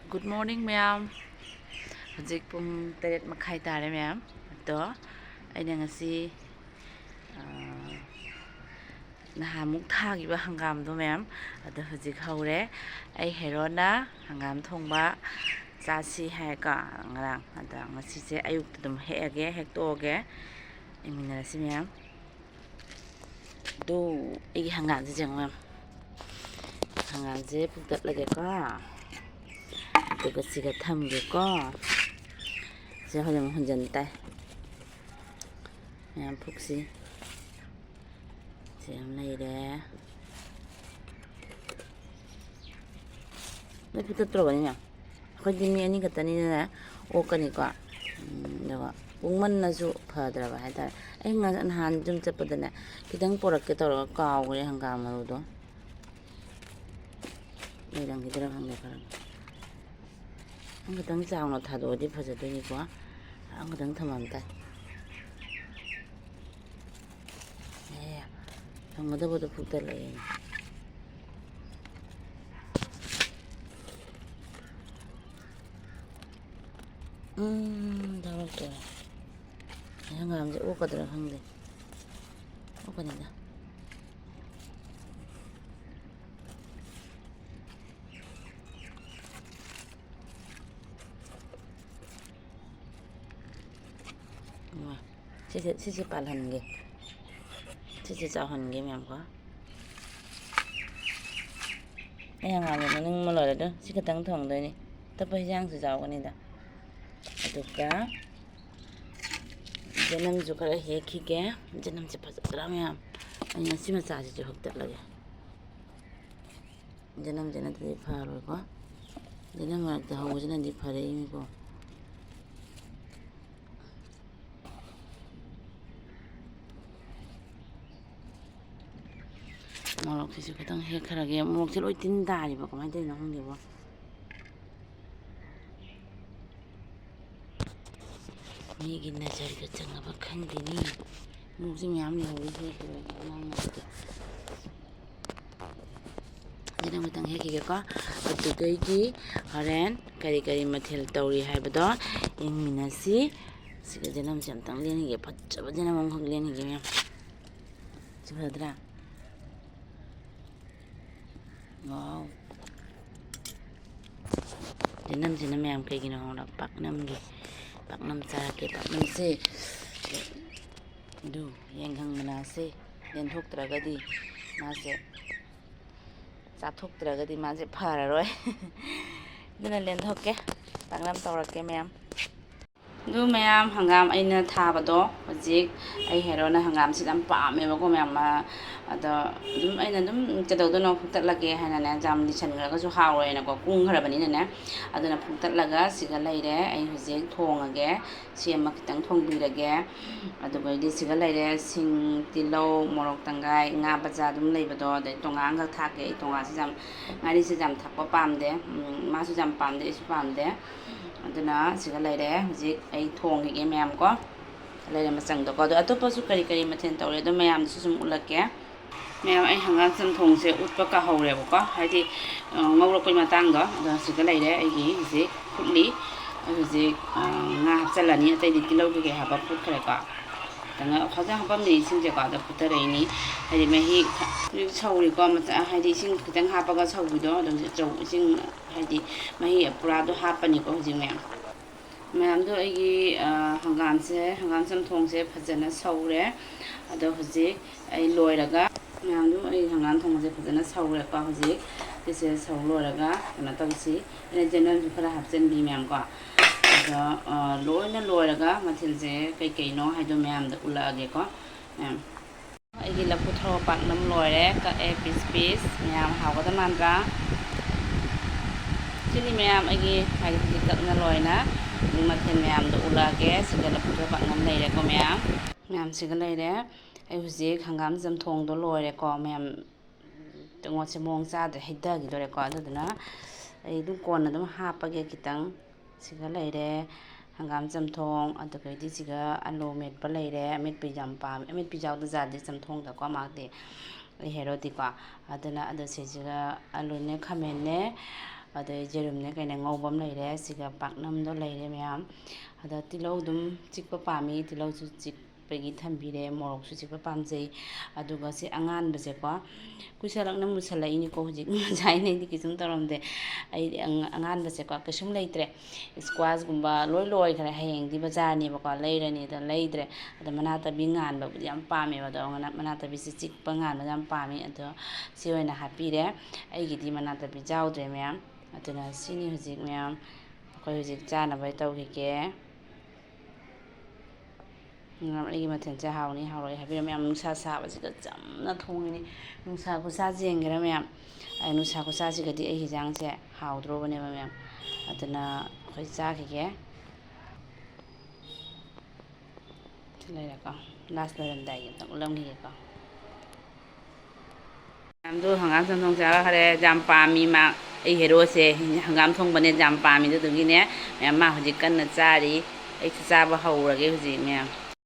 Good morning, ma'am. Hojik pung 8:30 tare, ma'am. Ito, ay na nga si nahamuk thagiba hangam do, ma'am. Ito hojik haure. Ay hero na hangam thongba chasi hai ka ngarang. Ito ngasi se ayuk tudum heage, hektoge. Iminara si ma'am. Do, igi hangam si jang, ma'am. Hangam si pugtat lagi ka. Ito siga thamge ko. Siya hojang hunjan tay. Ma'am pugsi. Siya này để 왜 부터 들어가냐? 거짓말 아닌 것 아니네. 옷가니까 내가 목만나서 파더라고 하다. 애가 한좀 잡거든요. 기당 보라게 돌아가 까고 그래 한가마로도. 이랑 기다려 한 게 그런. 한가당 자우나 타도 어디 퍼져더니까 한가당 탐한다. 예. 한가더보다 푹 달라요. 나올게. hangam 이제 오가 들어간대. 오가 된다. 치즈 빨하는 게. 치즈 짜하는 게 뭐야? hangam nó mà lời đó, chỉ có tăng thòng thôi nè. Tập bây giờ sự giàu cái này đó. Aduga. Janam juga lah hekiga. Janam cepat ramai. Ini nasi macam aja juga tak lagi. Janam tadi paru ko. Janam mana tahu janam di paru ini ko. Malok sih kadang hekar lagi. Malok sih lo tinda ni ba kamai tadi nahong dia ba. Ini na cari kacang apa kan gini. Musim yang ni hobi sih orang macam. Jadi kita heki ka. Atau kaigi haren kari mathil tauri hai bado. Yang minasi sih janam centang lian higi patca janam orang lian higi ni. Coba dera. Wow. Janam yang kaigi na orang pak nam gi. Pak nam cara ke pak nam se du yang hang mana se len thok tragadi ma se sa thok tragadi ma se phara roi duna len thok ke pak nam tawrak ke ma'am du ma'am hangam aina thabado hojik ai hero na hangam sidam pame ba ko ma'am ma ada dum aina dum chadau do no phuktat lage hana na jam li chan ga su hawe na ko kung khara bani na aduna phuktat laga siga laire ai hojik thongage siama kitang thongbi lage adu bai di siga laire sing tilo morok tangai nga baja dum leibado de tonga ga thake tonga si jam ngari si jam thakpa pamde ma su jam pamde isu pamde aduna siga laire hojik ai thongge ma'am ko laire masang do ko do atopa su kari mathen tawre do ma'am su sum ulake ma'am ai hangam sam thong se utpa ka hore ko haidi ngawrok ko matang do da siga laire ai gi hojik khutli hojik nga hapsalani atai di tilo ge haba phut khare ka tanga khaja habam ni sing je ka da putare ni haidi mehi chauri ko ma haidi sing kitang hapa ga chauri do da chau sing haidi mehi pura do hapani ko hojik ma'am do ai hangam sam thong se phajana saure ado hojik ai loiraga ma'am do ai hangam thong se phajana saure ka hojik tise sau loiraga na tawsi ene jenal ju khara hapsen bi ma'am ko ado loina loiraga mathil je kai no haido ma'am da ula age ko ma'am ai gi la putho pak nam loire ka e piece ma'am haw ko man ra chili ma'am ai gi hai gi tak na loina mathil ma'am da ula age siga la putho pak nam leire ko ma'am siga leire ai hujik hangam jam thong do loire ko ma'am tengok semong sa da hida gi dore ko aduna ai du kon na dum hapage kitang siga leire hangam jam thong adu kai di siga alo met pa leire met pi jam pa met pi jaw da za de jam thong da ko ma de ai hero di ko aduna adu se siga alo ne khamen ne ꯑꯗꯩ ꯖꯦꯔꯨꯝꯅꯦ ꯀꯩꯅ ꯉꯧꯕ ꯑꯃ ꯂꯩꯔꯦ ꯁꯤꯒ ꯄꯥꯛꯅꯝꯗꯣ ꯂꯩꯔꯦ ꯃꯌꯥꯝ ꯑꯗ ꯇꯤꯜꯍꯧ ꯑꯗꯨꯝ ꯆꯤꯛꯄ ꯄꯥꯝꯃꯤ ꯇꯤꯜꯍꯧꯁꯨ ꯆꯤꯛꯄꯒꯤ ꯊꯝꯕꯤꯔꯦ ꯃꯣꯔꯣꯛꯁꯨ ꯆꯤꯛꯄ ꯄꯥꯝꯖꯩ ꯑꯗꯨꯒ ꯁꯤ ꯑꯉꯥꯟꯕꯁꯦꯀꯣ ꯀꯨꯏꯁꯜꯂꯛꯅ ꯃꯨꯁꯜꯂꯛꯏꯅꯤꯀꯣ ꯍꯧꯖꯤꯛ ꯉꯁꯥꯏꯅꯩꯗꯤ ꯀꯩꯁꯨꯝ ꯇꯧꯔꯝꯗꯦ ꯑꯩꯗꯤ ꯑꯉꯥꯟꯕꯁꯦꯀꯣ ꯀꯩꯁꯨꯝ ꯂꯩꯇ꯭ꯔꯦ ꯏꯁꯀ꯭ꯋꯥꯁꯒꯨꯝꯕ ꯂꯣꯏ ꯂꯣꯏꯈ꯭ꯔꯦ ꯍꯌꯦꯡꯗꯤ ꯕꯖꯥꯔꯅꯦꯕꯀꯣ ꯂꯩꯔꯅꯤ ꯑꯗ ꯂꯩꯗ꯭ꯔꯦ ꯑꯗ ꯃꯅꯥꯇꯕꯤ ꯉꯥꯟꯕꯕꯨꯗꯤ ꯌꯥꯝ ꯄꯥꯝꯃꯦꯕ ꯑꯗꯣ ꯃꯅꯥꯇꯕꯤꯁꯤ ꯆꯤꯛꯄ ꯉꯥꯟꯕꯗ ꯌꯥꯝ ꯄꯥꯝꯃꯤ ꯑꯗꯣ ꯁꯤ ꯑꯣꯏꯅ ꯍꯥꯞꯄꯤꯔꯦ ꯑꯩꯒꯤꯗꯤ ꯃꯅꯥꯇꯕꯤ ꯌꯥꯎꯗ꯭ꯔꯦ ꯃꯌꯥꯝ ꯑꯗꯨꯅ ꯁꯤꯅꯤ ꯍꯧꯖꯤꯛ ꯃꯌꯥꯝ ꯑꯩꯈꯣꯏ ꯍꯧꯖꯤꯛ ꯆꯥꯅꯕ ꯇꯧꯈꯤꯒꯦ ꯑꯩꯒꯤ ꯃꯊꯦꯜꯁꯦ ꯍꯥꯎꯅꯤ ꯍꯥꯎꯔꯣꯏ ꯍꯥꯏꯕꯤꯔꯝ ꯃꯌꯥꯝ ꯅꯨꯡꯁꯥ ꯁꯥꯕꯁꯤꯗ ꯆꯝꯅ ꯊꯣꯡꯉꯤꯅꯤ ꯅꯨꯡꯁꯥ ꯈꯨꯁꯥ ꯌꯦꯡꯒꯦꯔꯥ ꯃꯌꯥꯝ ꯅꯨꯡꯁꯥ ꯈꯨꯁꯥꯁꯤꯒꯗꯤ ꯑꯩ ꯍꯤꯟꯖꯥꯡꯁꯦ ꯍꯥꯎꯗ꯭ꯔꯣꯕꯅꯦꯕ ꯃꯌꯥꯝ ꯑꯗꯨꯅ ꯑꯩꯈꯣꯏ ꯆꯥꯈꯤꯒꯦ ꯁꯤ ꯂꯩꯔꯦꯀꯣ ꯂꯥꯁ ꯂꯣꯏꯔꯝꯗꯥꯏꯒꯤ ꯑꯝꯇꯪ ꯎꯠꯂꯝꯈꯤꯒꯦꯀꯣ ꯃꯌꯥꯝꯗꯨ ꯍꯪꯒꯥꯝ ꯆꯝꯊꯣꯡ ꯆꯥꯈ꯭ꯔꯦ ꯌꯥꯝ ꯄꯥꯝꯃꯤ ꯃꯥ ꯑꯩ ꯍꯦꯔꯣꯁꯦ ꯍꯪꯒꯥꯝ ꯊꯣꯡꯕꯅꯦ ꯌꯥꯝ ꯄꯥꯝꯃꯤ ꯑꯗꯨꯗꯨꯒꯤꯅꯦ ꯃꯌꯥꯝ ꯃꯥ ꯍꯧꯖꯤꯛ ꯀꯟꯅ ꯆꯥꯔꯤ ꯑꯩꯁꯨ ꯆꯥꯕ ꯍꯧꯔꯒꯦ ꯍꯧꯖꯤꯛ ꯃꯌꯥꯝ